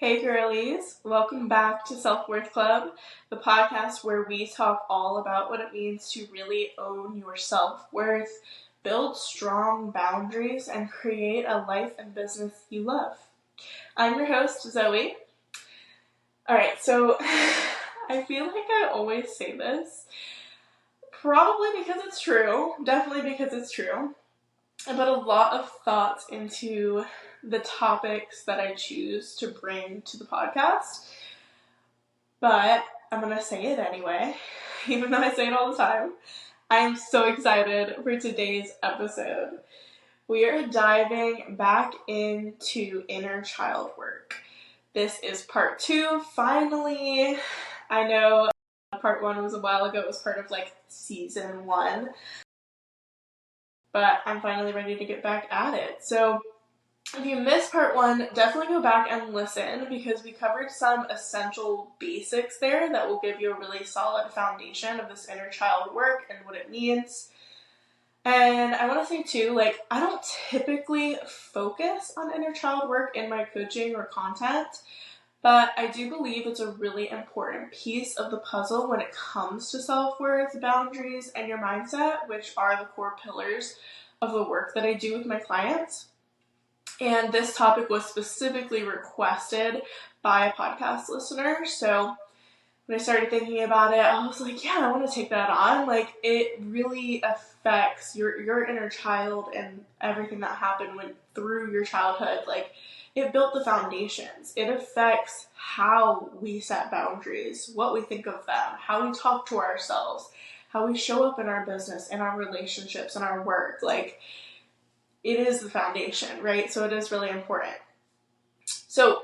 Hey girlies, welcome back to Self-Worth Club, the podcast where we talk all about what it means to really own your self-worth, build strong boundaries, and create a life and business you love. I'm your host, Zoe. Alright, so I feel like I always say this, probably because it's true, definitely because it's true, I put a lot of thought into the topics that I choose to bring to the podcast, but I'm going to say it anyway, even though I say it all the time. I am so excited for today's episode. We are diving back into inner child work. This is part 2, finally. I know part 1 was a while ago, it was part of season 1. But I'm finally ready to get back at it. So if you missed part 1, definitely go back and listen because we covered some essential basics there that will give you a really solid foundation of this inner child work and what it means. And I want to say too, I don't typically focus on inner child work in my coaching or content, but I do believe it's a really important piece of the puzzle when it comes to self-worth, boundaries, and your mindset, which are the core pillars of the work that I do with my clients. And this topic was specifically requested by a podcast listener. So when I started thinking about it, I was like, yeah, I want to take that on. It really affects your inner child and everything that happened through your childhood. It built the foundations. It affects how we set boundaries, what we think of them, how we talk to ourselves, how we show up in our business, in our relationships, in our work. It is the foundation, right? So it is really important. So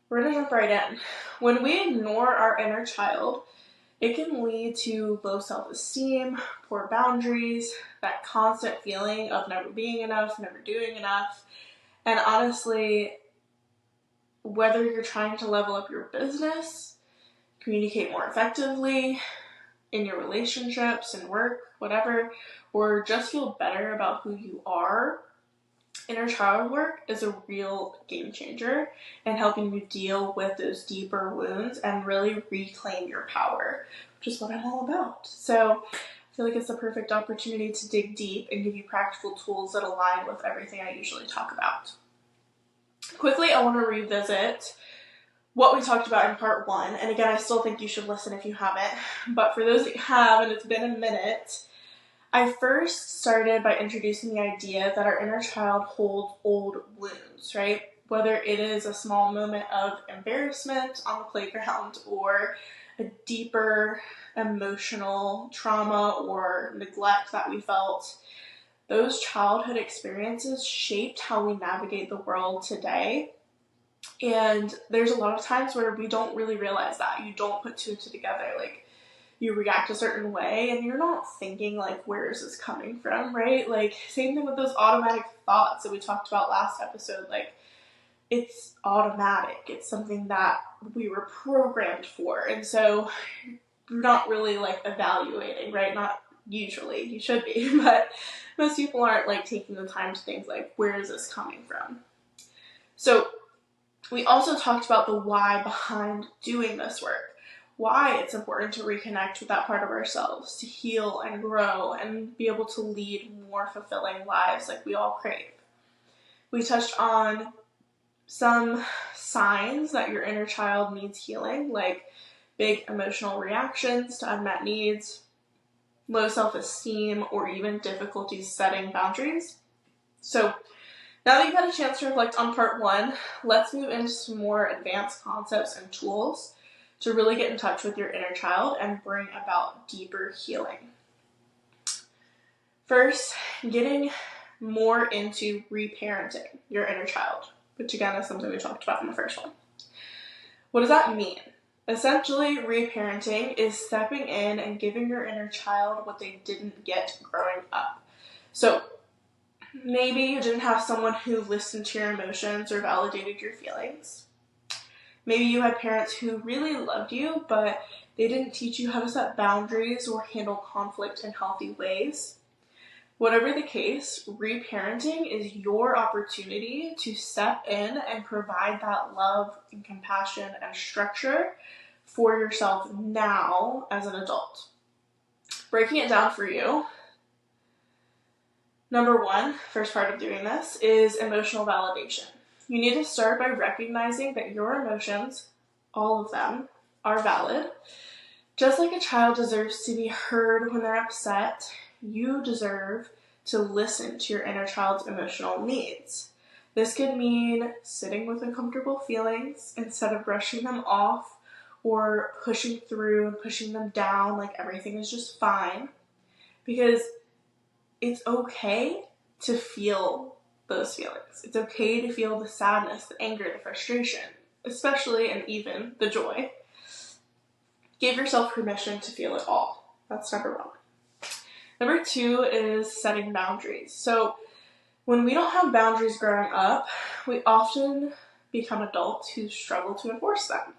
we're going to jump right in. When we ignore our inner child, it can lead to low self-esteem, poor boundaries, that constant feeling of never being enough, never doing enough. And honestly, whether you're trying to level up your business, communicate more effectively in your relationships and work, whatever, or just feel better about who you are, inner child work is a real game changer in helping you deal with those deeper wounds and really reclaim your power, which is what I'm all about. So I feel like it's the perfect opportunity to dig deep and give you practical tools that align with everything I usually talk about. Quickly, I want to revisit what we talked about in part 1. And again, I still think you should listen if you haven't. But for those that have, and it's been a minute, I first started by introducing the idea that our inner child holds old wounds, right? Whether it is a small moment of embarrassment on the playground or a deeper emotional trauma or neglect that we felt, those childhood experiences shaped how we navigate the world today. And there's a lot of times where we don't really realize that. You don't put two and two together. You react a certain way and you're not thinking where is this coming from, right? Same thing with those automatic thoughts that we talked about last episode. It's automatic. It's something that we were programmed for. And so you're not really evaluating, right? Not usually. You should be, but most people aren't taking the time to think where is this coming from? So we also talked about the why behind doing this work. Why it's important to reconnect with that part of ourselves, to heal and grow and be able to lead more fulfilling lives like we all crave. We touched on some signs that your inner child needs healing, like big emotional reactions to unmet needs, low self-esteem, or even difficulties setting boundaries. So now that you've had a chance to reflect on part 1, let's move into some more advanced concepts and tools to really get in touch with your inner child and bring about deeper healing. First, getting more into reparenting your inner child, which again is something we talked about in the first one. What does that mean? Essentially, reparenting is stepping in and giving your inner child what they didn't get growing up. So maybe you didn't have someone who listened to your emotions or validated your feelings. Maybe you had parents who really loved you, but they didn't teach you how to set boundaries or handle conflict in healthy ways. Whatever the case, reparenting is your opportunity to step in and provide that love and compassion and structure for yourself now as an adult. Breaking it down for you, number one, first part of doing this, is emotional validation. You need to start by recognizing that your emotions, all of them, are valid. Just like a child deserves to be heard when they're upset, you deserve to listen to your inner child's emotional needs. This could mean sitting with uncomfortable feelings instead of brushing them off or pushing through and pushing them down like everything is just fine. Because it's okay to feel those feelings. It's okay to feel the sadness, the anger, the frustration, especially and even the joy. Give yourself permission to feel it all. That's number one. Number two is setting boundaries. So when we don't have boundaries growing up, we often become adults who struggle to enforce them.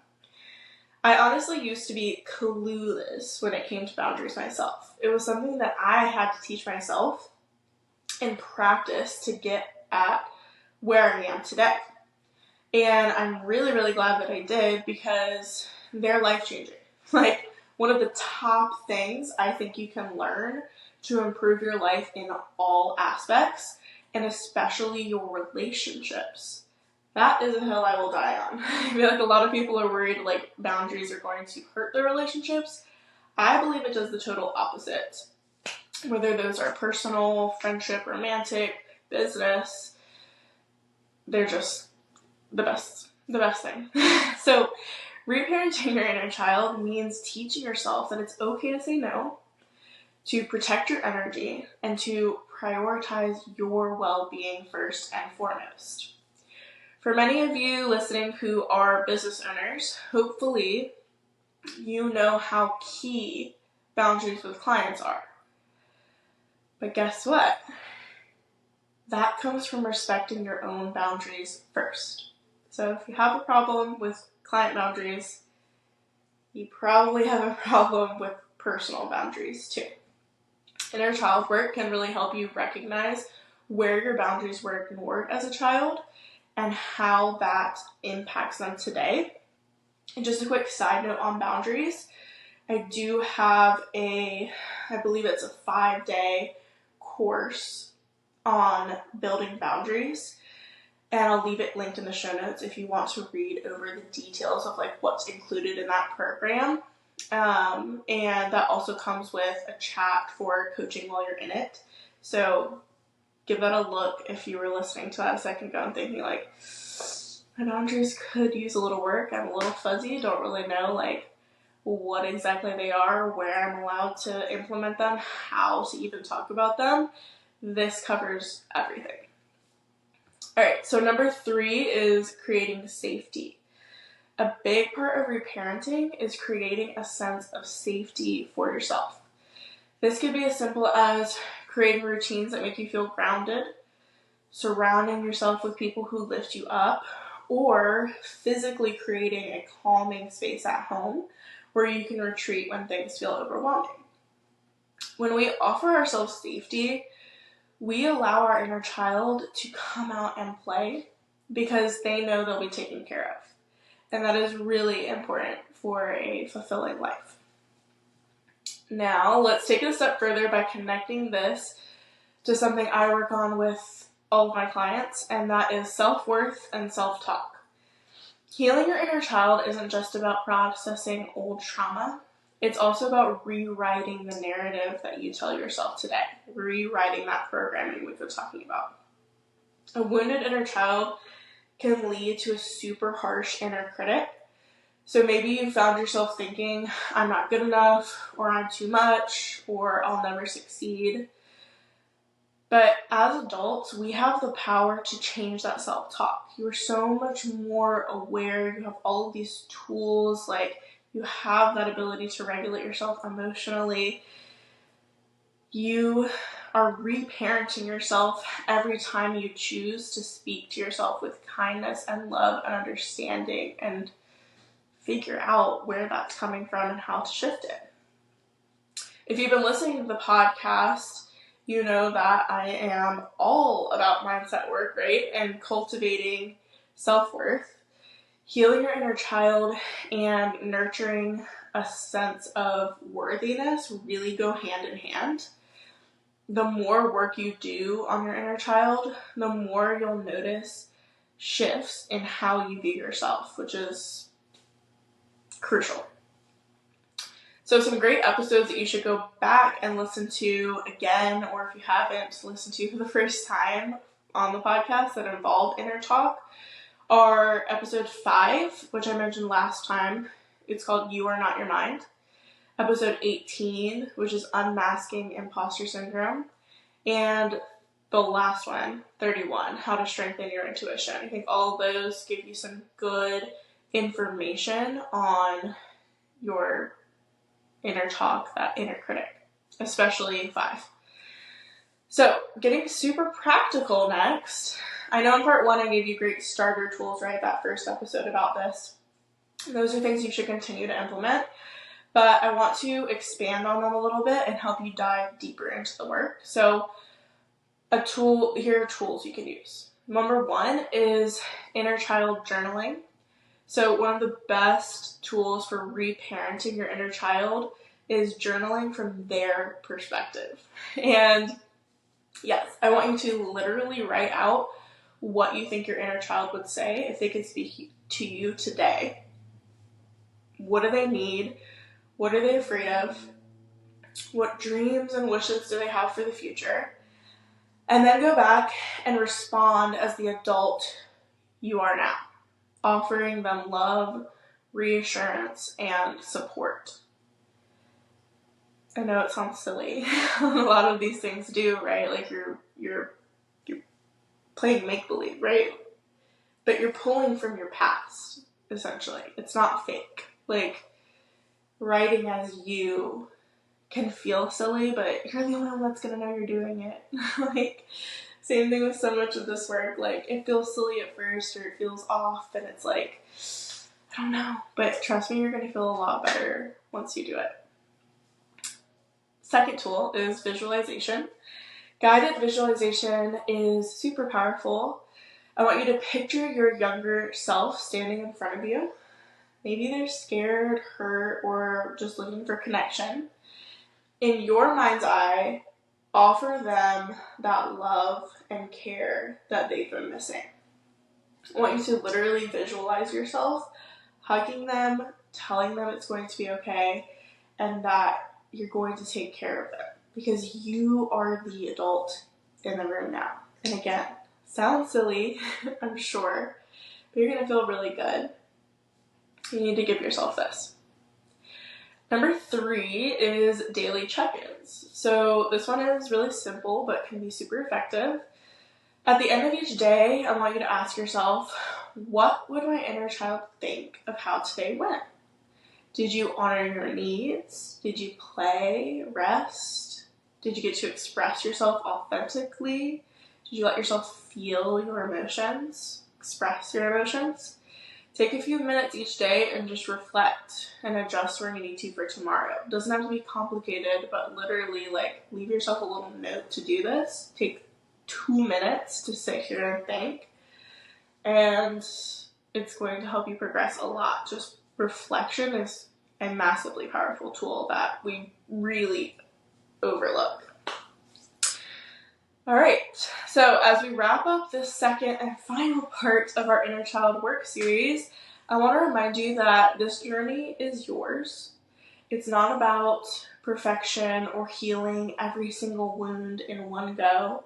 I honestly used to be clueless when it came to boundaries myself. It was something that I had to teach myself and practice to get at where I am today. And I'm really, really glad that I did, because they're life-changing. Like, one of the top things I think you can learn to improve your life in all aspects, and especially your relationships. That is a hill I will die on. I feel like a lot of people are worried like boundaries are going to hurt their relationships. I believe it does the total opposite. Whether those are personal, friendship, romantic, business, they're just the best thing. So reparenting your inner child means teaching yourself that it's okay to say no, to protect your energy, and to prioritize your well-being first and foremost. For many of you listening who are business owners, hopefully you know how key boundaries with clients are. But guess what? That comes from respecting your own boundaries first. So if you have a problem with client boundaries, you probably have a problem with personal boundaries too. Inner child work can really help you recognize where your boundaries were ignored as a child and how that impacts them today. And just a quick side note on boundaries, I do have I believe it's a 5-day course on building boundaries, and I'll leave it linked in the show notes if you want to read over the details of like what's included in that program. And that also comes with a chat for coaching while you're in it. So give that a look if you were listening to that a second ago and thinking like, my boundaries could use a little work. I'm a little fuzzy, don't really know like what exactly they are, where I'm allowed to implement them, how to even talk about them. This covers everything. All right, so number 3 is creating safety. A big part of reparenting is creating a sense of safety for yourself. This could be as simple as creating routines that make you feel grounded, surrounding yourself with people who lift you up, or physically creating a calming space at home where you can retreat when things feel overwhelming. When we offer ourselves safety, we allow our inner child to come out and play because they know they'll be taken care of. And that is really important for a fulfilling life. Now, let's take it a step further by connecting this to something I work on with all of my clients, and that is self-worth and self-talk. Healing your inner child isn't just about processing old trauma. It's also about rewriting the narrative that you tell yourself today, rewriting that programming we've been talking about. A wounded inner child can lead to a super harsh inner critic. So maybe you found yourself thinking, I'm not good enough, or I'm too much, or I'll never succeed. But as adults, we have the power to change that self-talk. You are so much more aware. You have all of these tools, like you have that ability to regulate yourself emotionally. You are reparenting yourself every time you choose to speak to yourself with kindness and love and understanding and figure out where that's coming from and how to shift it. If you've been listening to the podcast, you know that I am all about mindset work, right? And cultivating self-worth. Healing your inner child and nurturing a sense of worthiness really go hand in hand. The more work you do on your inner child, the more you'll notice shifts in how you view yourself, which is crucial. So some great episodes that you should go back and listen to again, or if you haven't, listen to for the first time on the podcast that involve inner talk are episode 5, which I mentioned last time. It's called You Are Not Your Mind. Episode 18, which is Unmasking Imposter Syndrome. And the last one, 31, How to Strengthen Your Intuition. I think all of those give you some good information on your inner talk, that inner critic, especially 5. So, getting super practical next. I know in part 1 I gave you great starter tools, right? That first episode about this. Those are things you should continue to implement, but I want to expand on them a little bit and help you dive deeper into the work. So, here are tools you can use. Number 1 is inner child journaling. So one of the best tools for reparenting your inner child is journaling from their perspective. And yes, I want you to literally write out what you think your inner child would say if they could speak to you today. What do they need? What are they afraid of? What dreams and wishes do they have for the future? And then go back and respond as the adult you are now, offering them love, reassurance, and support. I know it sounds silly. A lot of these things do, right? Like you're playing make-believe, right? But you're pulling from your past, essentially. It's not fake. Like, writing as you can feel silly, but you're the only one that's gonna know you're doing it. Like, same thing with so much of this work. Like, it feels silly at first, or it feels off, and it's like, I don't know. But trust me, you're gonna feel a lot better once you do it. Second tool is visualization. Guided visualization is super powerful. I want you to picture your younger self standing in front of you. Maybe they're scared, hurt, or just looking for connection. In your mind's eye, offer them that love and care that they've been missing. I want you to literally visualize yourself hugging them, telling them it's going to be okay, and that you're going to take care of them. Because you are the adult in the room now. And again, sounds silly, I'm sure, but you're going to feel really good. You need to give yourself this. Number 3 is daily check-ins. So this one is really simple, but can be super effective. At the end of each day, I want you to ask yourself, what would my inner child think of how today went? Did you honor your needs? Did you play, rest? Did you get to express yourself authentically? Did you let yourself feel your emotions, express your emotions? Take a few minutes each day and just reflect and adjust where you need to for tomorrow. It doesn't have to be complicated, but literally, like, leave yourself a little note to do this. Take 2 minutes to sit here and think, and it's going to help you progress a lot. Just reflection is a massively powerful tool that we really overlook. All right, so as we wrap up this second and final part of our Inner Child Work series, I want to remind you that this journey is yours. It's not about perfection or healing every single wound in one go.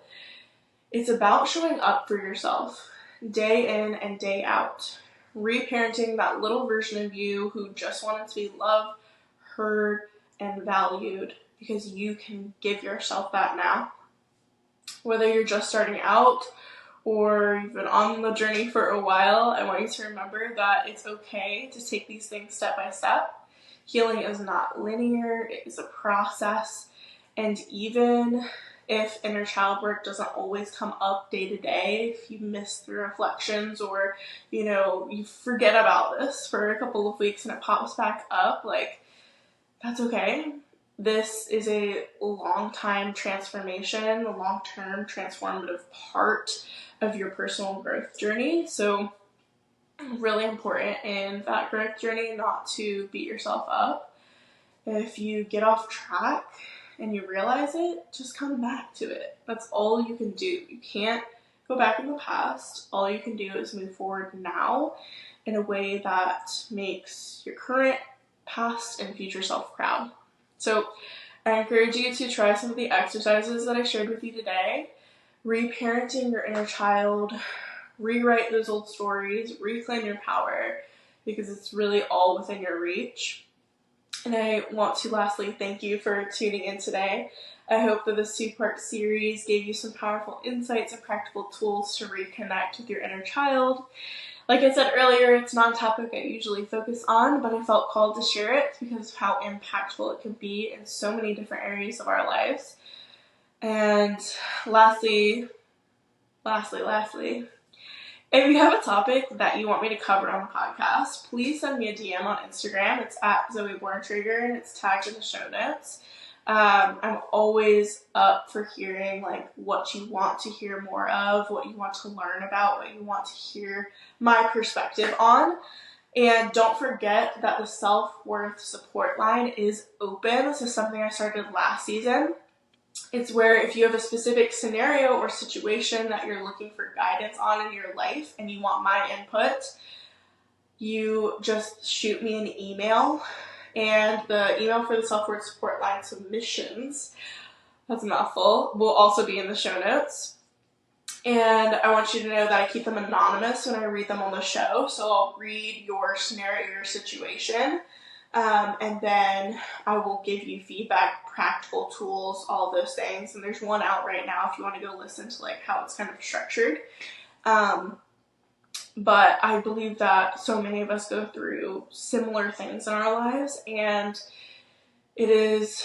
It's about showing up for yourself day in and day out, reparenting that little version of you who just wanted to be loved, heard, and valued, because you can give yourself that now. Whether you're just starting out or you've been on the journey for a while, I want you to remember that it's okay to take these things step by step. Healing is not linear, it is a process, and even if inner child work doesn't always come up day to day, if you miss the reflections or, you forget about this for a couple of weeks and it pops back up, like, that's okay. this is a long-time transformation, a long-term transformative part of your personal growth journey. So really important in that growth journey not to beat yourself up. If you get off track and you realize it, just come back to it. That's all you can do. You can't go back in the past. All you can do is move forward now in a way that makes your current, past, and future self proud. So I encourage you to try some of the exercises that I shared with you today. Reparenting your inner child, rewrite those old stories, reclaim your power, because it's really all within your reach. And I want to lastly thank you for tuning in today. I hope that this 2-part series gave you some powerful insights and practical tools to reconnect with your inner child. Like I said earlier, it's not a topic I usually focus on, but I felt called to share it because of how impactful it can be in so many different areas of our lives. And lastly, if you have a topic that you want me to cover on the podcast, please send me a DM on Instagram. It's at Zoe Borntrigger and it's tagged in the show notes. I'm always up for hearing like what you want to hear more of, what you want to learn about, what you want to hear my perspective on. And don't forget that the self-worth support line is open. This is something I started last season. It's where if you have a specific scenario or situation that you're looking for guidance on in your life and you want my input, you just shoot me an email. And the email for the self-worth support line submissions, that's a mouthful, will also be in the show notes. And I want you to know that I keep them anonymous when I read them on the show. So I'll read your scenario, your situation, and then I will give you feedback, practical tools, all those things. And there's one out right now if you want to go listen to like how it's kind of structured. But I believe that so many of us go through similar things in our lives, and it is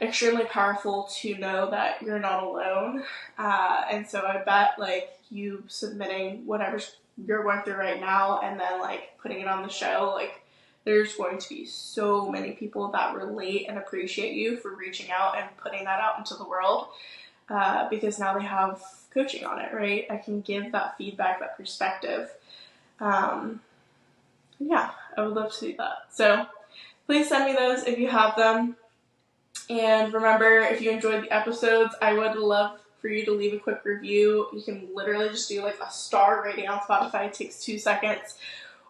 extremely powerful to know that you're not alone. And so I bet like you submitting whatever you're going through right now and then like putting it on the show, like there's going to be so many people that relate and appreciate you for reaching out and putting that out into the world, because now they have coaching on it, right? I can give that feedback, that perspective. Yeah, I would love to do that. So please send me those if you have them. And remember, if you enjoyed the episodes, I would love for you to leave a quick review. You can literally just do like a star rating on Spotify. It takes 2 seconds.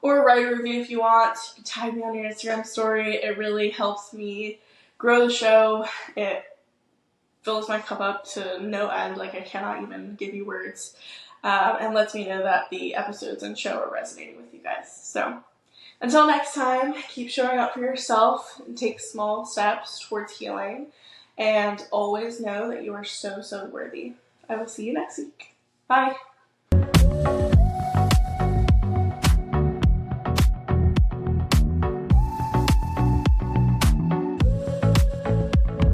Or write a review if you want. You can tag me on your Instagram story. It really helps me grow the show. It fills my cup up to no end. Like I cannot even give you words. And lets me know that the episodes and show are resonating with you guys. So until next time, keep showing up for yourself and take small steps towards healing. And always know that you are so, so worthy. I will see you next week. Bye.